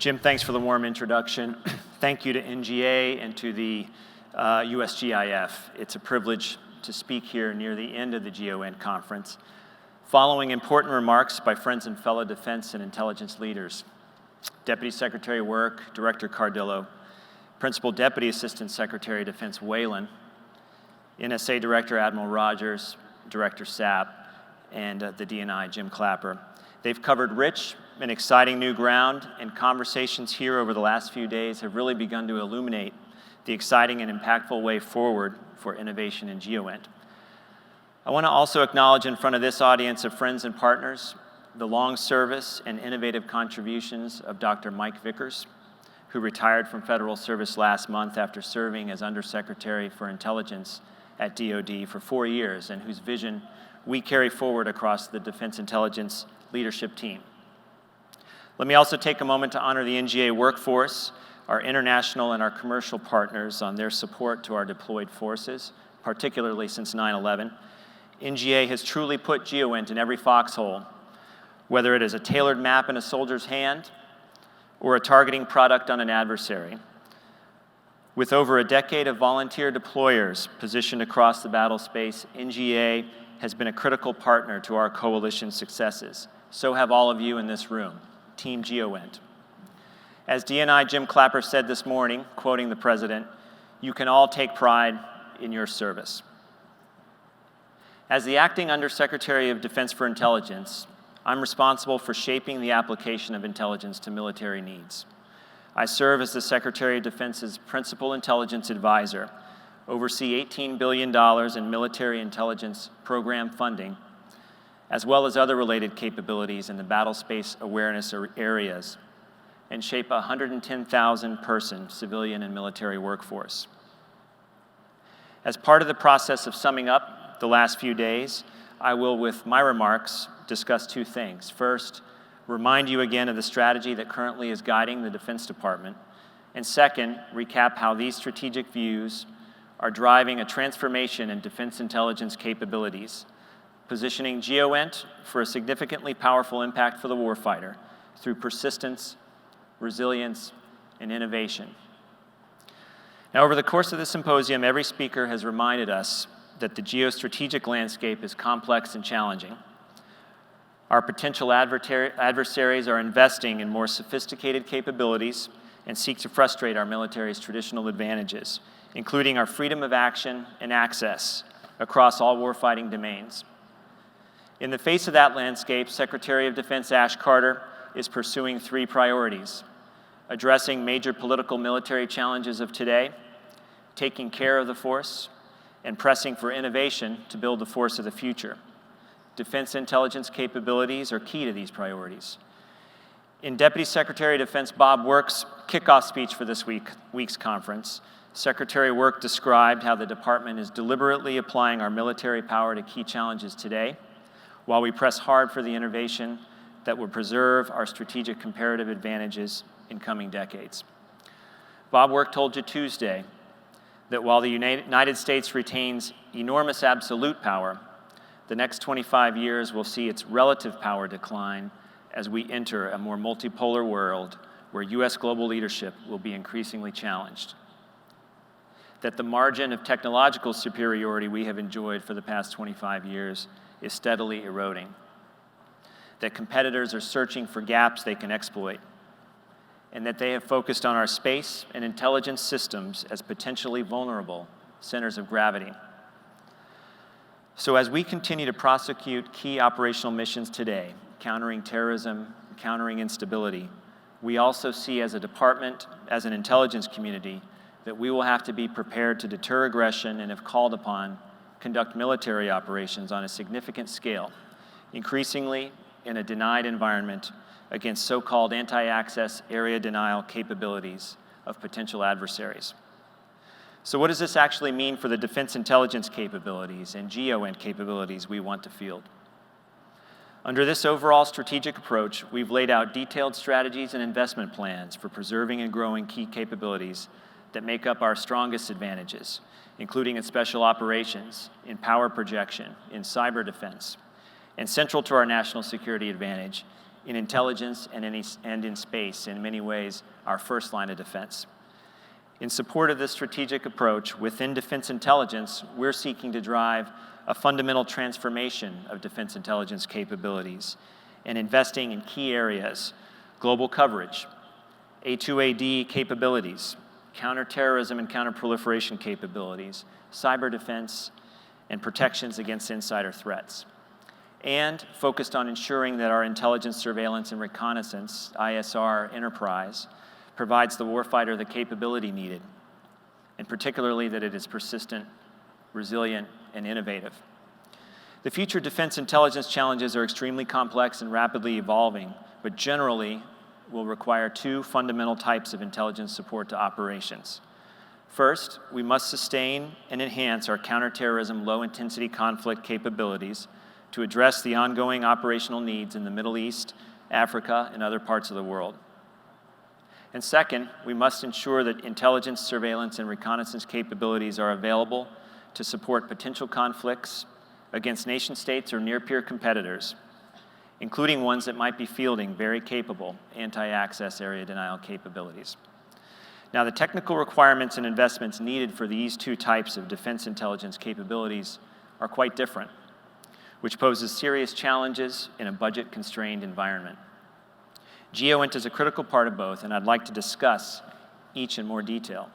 Jim, thanks for the warm introduction. Thank you to NGA and to the USGIF. It's a privilege to speak here near the end of the GEOINT conference, following important remarks by friends and fellow defense and intelligence leaders. Deputy Secretary of Work, Director Cardillo, Principal Deputy Assistant Secretary of Defense Whalen, NSA Director Admiral Rogers, Director Sapp, and the DNI Jim Clapper. They've covered rich and exciting new ground, and conversations here over the last few days have really begun to illuminate the exciting and impactful way forward for innovation in GEOINT. I want to also acknowledge in front of this audience of friends and partners the long service and innovative contributions of Dr. Mike Vickers, who retired from federal service last month after serving as Undersecretary for Intelligence at DoD for 4 years, and whose vision we carry forward across the Defense Intelligence leadership team. Let me also take a moment to honor the NGA workforce, our international and our commercial partners on their support to our deployed forces, particularly since 9/11. NGA has truly put GEOINT in every foxhole, whether it is a tailored map in a soldier's hand or a targeting product on an adversary. With over a decade of volunteer deployers positioned across the battle space, NGA has been a critical partner to our coalition's successes. So have all of you in this room, Team GEOINT. As DNI Jim Clapper said this morning, quoting the President, "You can all take pride in your service." As the Acting Undersecretary of Defense for Intelligence, I'm responsible for shaping the application of intelligence to military needs. I serve as the Secretary of Defense's Principal Intelligence Advisor, oversee $18 billion in military intelligence program funding, as well as other related capabilities in the battle space awareness areas, and shape a 110,000-person civilian and military workforce. As part of the process of summing up the last few days, I will, with my remarks, discuss two things. First, remind you again of the strategy that currently is guiding the Defense Department, and second, recap how these strategic views are driving a transformation in defense intelligence capabilities, positioning GEOINT for a significantly powerful impact for the warfighter through persistence, resilience, and innovation. Now, over the course of the symposium, every speaker has reminded us that the geostrategic landscape is complex and challenging. Our potential adversaries are investing in more sophisticated capabilities and seek to frustrate our military's traditional advantages, including our freedom of action and access across all warfighting domains. In the face of that landscape, Secretary of Defense Ash Carter is pursuing 3 priorities: addressing major political military challenges of today, taking care of the force, and pressing for innovation to build the force of the future. Defense intelligence capabilities are key to these priorities. In Deputy Secretary of Defense Bob Work's kickoff speech for this week's conference, Secretary Work described how the department is deliberately applying our military power to key challenges today, while we press hard for the innovation that will preserve our strategic comparative advantages in coming decades. Bob Work told you Tuesday that while the United States retains enormous absolute power, the next 25 years will see its relative power decline as we enter a more multipolar world where U.S. global leadership will be increasingly challenged. That the margin of technological superiority we have enjoyed for the past 25 years is steadily eroding. That competitors are searching for gaps they can exploit, and that they have focused on our space and intelligence systems as potentially vulnerable centers of gravity. So as we continue to prosecute key operational missions today, countering terrorism, countering instability, we also see as a department, as an intelligence community, that we will have to be prepared to deter aggression and, if called upon, conduct military operations on a significant scale, increasingly in a denied environment against so-called anti-access area denial capabilities of potential adversaries. So what does this actually mean for the defense intelligence capabilities and GEOINT capabilities we want to field? Under this overall strategic approach, we've laid out detailed strategies and investment plans for preserving and growing key capabilities that make up our strongest advantages, including in special operations, in power projection, in cyber defense, and central to our national security advantage, in intelligence and in space, in many ways, our first line of defense. In support of this strategic approach, within defense intelligence, we're seeking to drive a fundamental transformation of defense intelligence capabilities and investing in key areas: global coverage, A2AD capabilities, counterterrorism and counterproliferation capabilities, cyber defense, and protections against insider threats, and focused on ensuring that our intelligence, surveillance, and reconnaissance, ISR enterprise, provides the warfighter the capability needed, and particularly that it is persistent, resilient, and innovative. The future defense intelligence challenges are extremely complex and rapidly evolving, but generally will require two fundamental types of intelligence support to operations. First, we must sustain and enhance our counterterrorism low-intensity conflict capabilities to address the ongoing operational needs in the Middle East, Africa, and other parts of the world. And second, we must ensure that intelligence, surveillance, and reconnaissance capabilities are available to support potential conflicts against nation states or near-peer competitors, including ones that might be fielding very capable anti-access area denial capabilities. Now, the technical requirements and investments needed for these two types of defense intelligence capabilities are quite different, which poses serious challenges in a budget-constrained environment. GEOINT is a critical part of both, and I'd like to discuss each in more detail.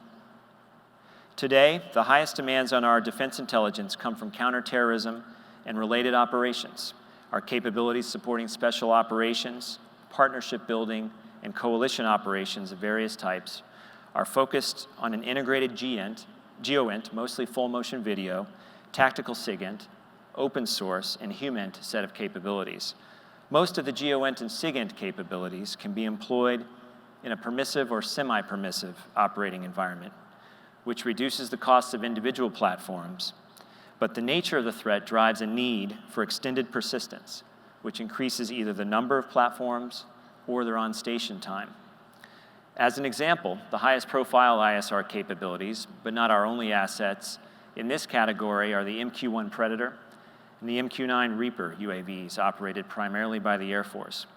Today, the highest demands on our defense intelligence come from counterterrorism and related operations. Our capabilities supporting special operations, partnership building, and coalition operations of various types are focused on an integrated GEOINT, mostly full-motion video, tactical SIGINT, open source, and HUMINT set of capabilities. Most of the GEOINT and SIGINT capabilities can be employed in a permissive or semi-permissive operating environment, which reduces the cost of individual platforms, but the nature of the threat drives a need for extended persistence, which increases either the number of platforms or their on-station time. As an example, the highest profile ISR capabilities, but not our only assets, in this category are the MQ-1 Predator and the MQ-9 Reaper UAVs operated primarily by the Air Force.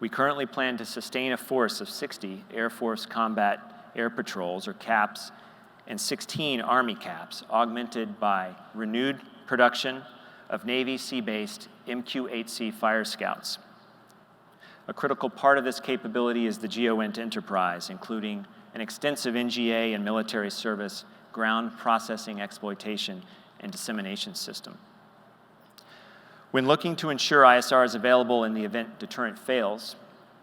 We currently plan to sustain a force of 60 Air Force Combat Air Patrols, or CAPs, and 16 Army CAPs, augmented by renewed production of Navy sea-based MQ-8C Fire Scouts. A critical part of this capability is the GEOINT enterprise, including an extensive NGA and military service ground processing, exploitation, and dissemination system. When looking to ensure ISR is available in the event deterrent fails,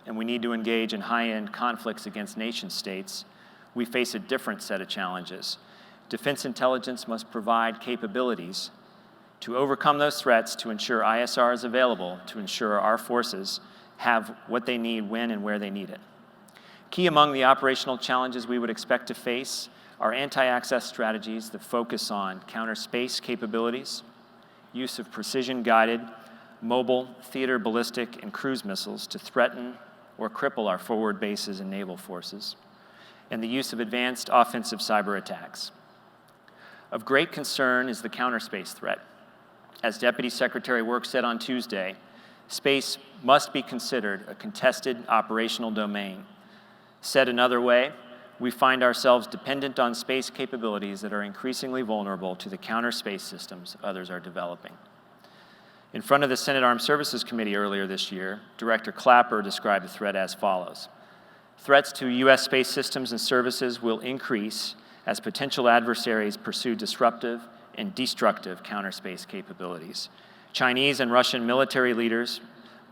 and we need to engage in high-end conflicts against nation states, we face a different set of challenges. Defense intelligence must provide capabilities to overcome those threats, to ensure ISR is available, to ensure our forces have what they need when and where they need it. Key among the operational challenges we would expect to face are anti-access strategies that focus on counter-space capabilities, use of precision-guided, mobile, theater, ballistic, and cruise missiles to threaten or cripple our forward bases and naval forces, and the use of advanced offensive cyber attacks. Of great concern is the counterspace threat. As Deputy Secretary Work said on Tuesday, space must be considered a contested operational domain. Said another way, we find ourselves dependent on space capabilities that are increasingly vulnerable to the counter-space systems others are developing. In front of the Senate Armed Services Committee earlier this year, Director Clapper described the threat as follows. Threats to U.S. space systems and services will increase as potential adversaries pursue disruptive and destructive counter-space capabilities. Chinese and Russian military leaders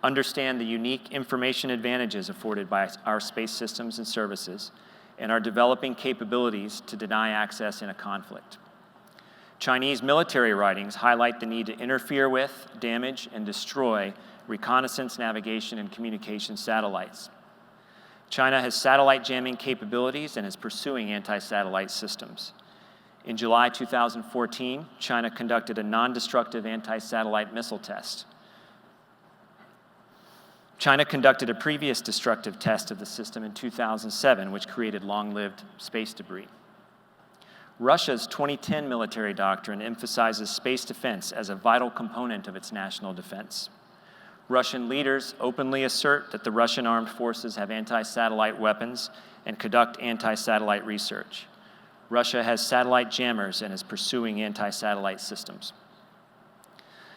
understand the unique information advantages afforded by our space systems and services and are developing capabilities to deny access in a conflict. Chinese military writings highlight the need to interfere with, damage, and destroy reconnaissance, navigation, and communication satellites. China has satellite jamming capabilities and is pursuing anti-satellite systems. In July 2014, China conducted a non-destructive anti-satellite missile test. China conducted a previous destructive test of the system in 2007, which created long-lived space debris. Russia's 2010 military doctrine emphasizes space defense as a vital component of its national defense. Russian leaders openly assert that the Russian armed forces have anti-satellite weapons and conduct anti-satellite research. Russia has satellite jammers and is pursuing anti-satellite systems.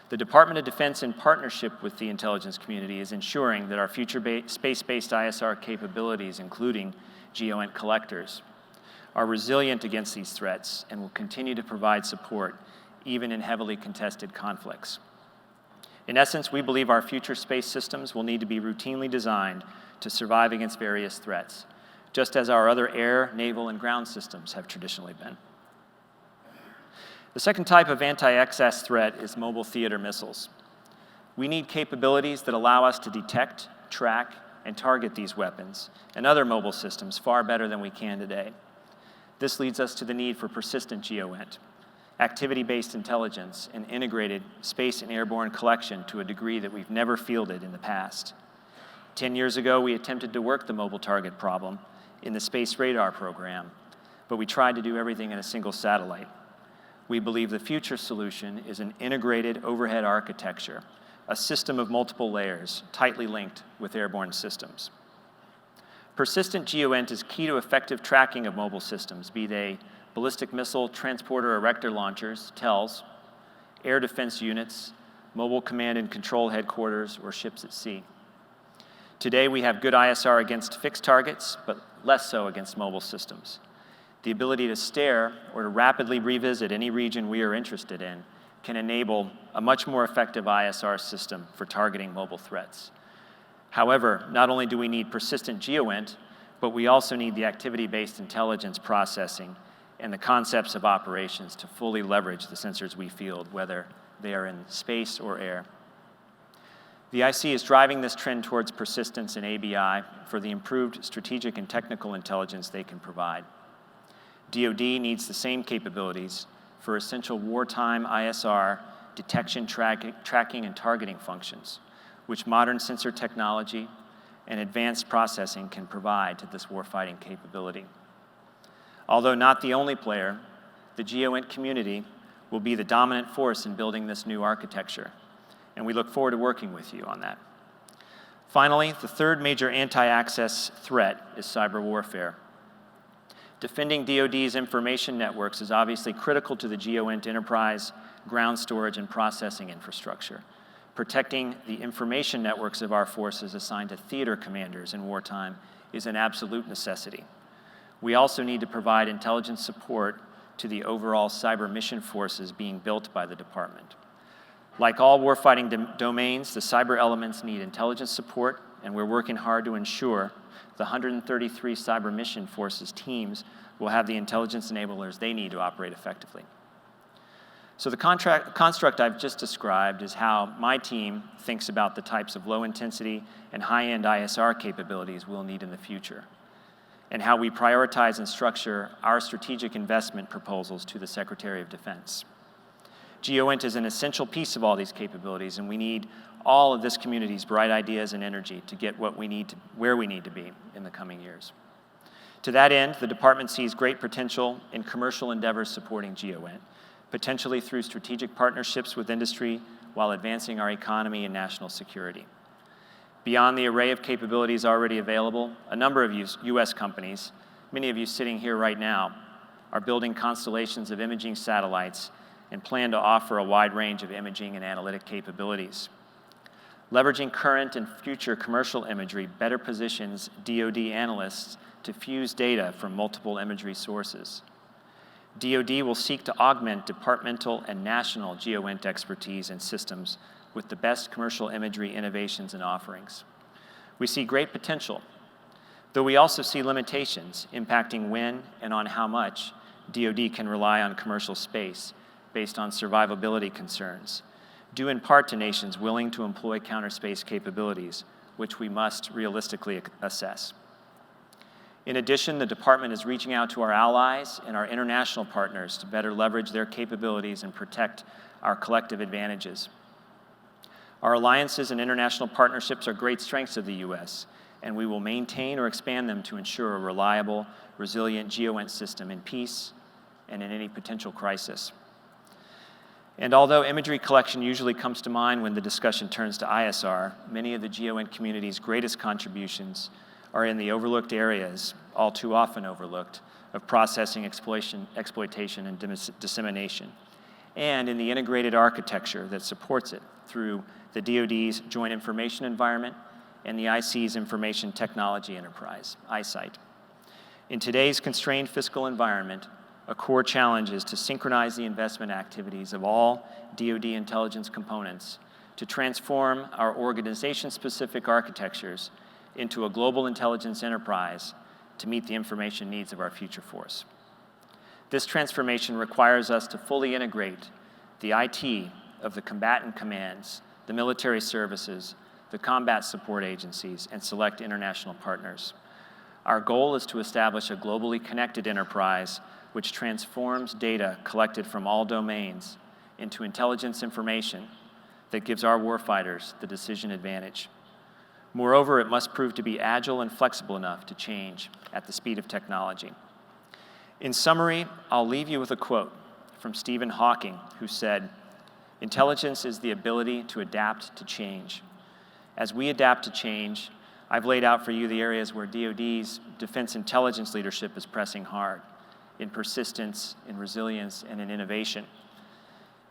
The Department of Defense, in partnership with the intelligence community, is ensuring that our future space-based ISR capabilities, including GEOINT collectors, are resilient against these threats and will continue to provide support even in heavily contested conflicts. In essence, we believe our future space systems will need to be routinely designed to survive against various threats, just as our other air, naval, and ground systems have traditionally been. The second type of anti-excess threat is mobile theater missiles. We need capabilities that allow us to detect, track, and target these weapons and other mobile systems far better than we can today. This leads us to the need for persistent GEOINT, activity-based intelligence, and integrated space and airborne collection to a degree that we've never fielded in the past. 10 years ago, we attempted to work the mobile target problem in the Space Radar program, but we tried to do everything in a single satellite. We believe the future solution is an integrated overhead architecture, a system of multiple layers, tightly linked with airborne systems. Persistent GEOINT is key to effective tracking of mobile systems, be they ballistic missile transporter erector launchers, TELs, air defense units, mobile command and control headquarters, or ships at sea. Today, we have good ISR against fixed targets, but less so against mobile systems. The ability to stare or to rapidly revisit any region we are interested in can enable a much more effective ISR system for targeting mobile threats. However, not only do we need persistent GEOINT, but we also need the activity-based intelligence processing and the concepts of operations to fully leverage the sensors we field, whether they are in space or air. The IC is driving this trend towards persistence in ABI for the improved strategic and technical intelligence they can provide. DoD needs the same capabilities for essential wartime ISR detection, tracking, and targeting functions, which modern sensor technology and advanced processing can provide to this warfighting capability. Although not the only player, the GEOINT community will be the dominant force in building this new architecture, and we look forward to working with you on that. Finally, the third major anti-access threat is cyber warfare. Defending DoD's information networks is obviously critical to the GEOINT enterprise, ground storage, and processing infrastructure. Protecting the information networks of our forces assigned to theater commanders in wartime is an absolute necessity. We also need to provide intelligence support to the overall cyber mission forces being built by the department. Like all warfighting domains, the cyber elements need intelligence support, and we're working hard to ensure the 133 cyber mission forces teams will have the intelligence enablers they need to operate effectively. So the construct I've just described is how my team thinks about the types of low-intensity and high-end ISR capabilities we'll need in the future, and how we prioritize and structure our strategic investment proposals to the Secretary of Defense. GEOINT is an essential piece of all these capabilities, and we need all of this community's bright ideas and energy to get what we need to, where we need to be in the coming years. To that end, the department sees great potential in commercial endeavors supporting GEOINT, potentially through strategic partnerships with industry while advancing our economy and national security. Beyond the array of capabilities already available, a number of U.S. companies, many of you sitting here right now, are building constellations of imaging satellites and plan to offer a wide range of imaging and analytic capabilities. Leveraging current and future commercial imagery better positions DoD analysts to fuse data from multiple imagery sources. DoD will seek to augment departmental and national GEOINT expertise and systems with the best commercial imagery innovations and offerings. We see great potential, though we also see limitations impacting when and on how much DoD can rely on commercial space based on survivability concerns, due in part to nations willing to employ counter-space capabilities, which we must realistically assess. In addition, the department is reaching out to our allies and our international partners to better leverage their capabilities and protect our collective advantages. Our alliances and international partnerships are great strengths of the U.S., and we will maintain or expand them to ensure a reliable, resilient GEOINT system in peace and in any potential crisis. And although imagery collection usually comes to mind when the discussion turns to ISR, many of the GEOINT community's greatest contributions are in the overlooked areas, all too often overlooked, of processing, exploitation, and dissemination, and in the integrated architecture that supports it through the DoD's Joint Information Environment and the IC's Information Technology Enterprise, ISITE. In today's constrained fiscal environment, a core challenge is to synchronize the investment activities of all DoD intelligence components to transform our organization-specific architectures into a global intelligence enterprise to meet the information needs of our future force. This transformation requires us to fully integrate the IT of the combatant commands, the military services, the combat support agencies, and select international partners. Our goal is to establish a globally connected enterprise which transforms data collected from all domains into intelligence information that gives our warfighters the decision advantage. Moreover, it must prove to be agile and flexible enough to change at the speed of technology. In summary, I'll leave you with a quote from Stephen Hawking, who said, "Intelligence is the ability to adapt to change. As we adapt to change, I've laid out for you the areas where DoD's defense intelligence leadership is pressing hard, in persistence, in resilience, and in innovation.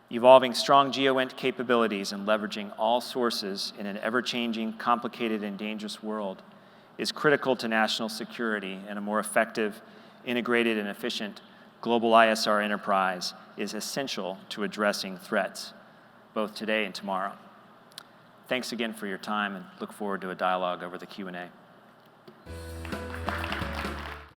Evolving strong GEOINT capabilities and leveraging all sources in an ever-changing, complicated, and dangerous world is critical to national security, and a more effective, integrated, and efficient global ISR enterprise is essential to addressing threats, both today and tomorrow." Thanks again for your time, and look forward to a dialogue over the Q&A.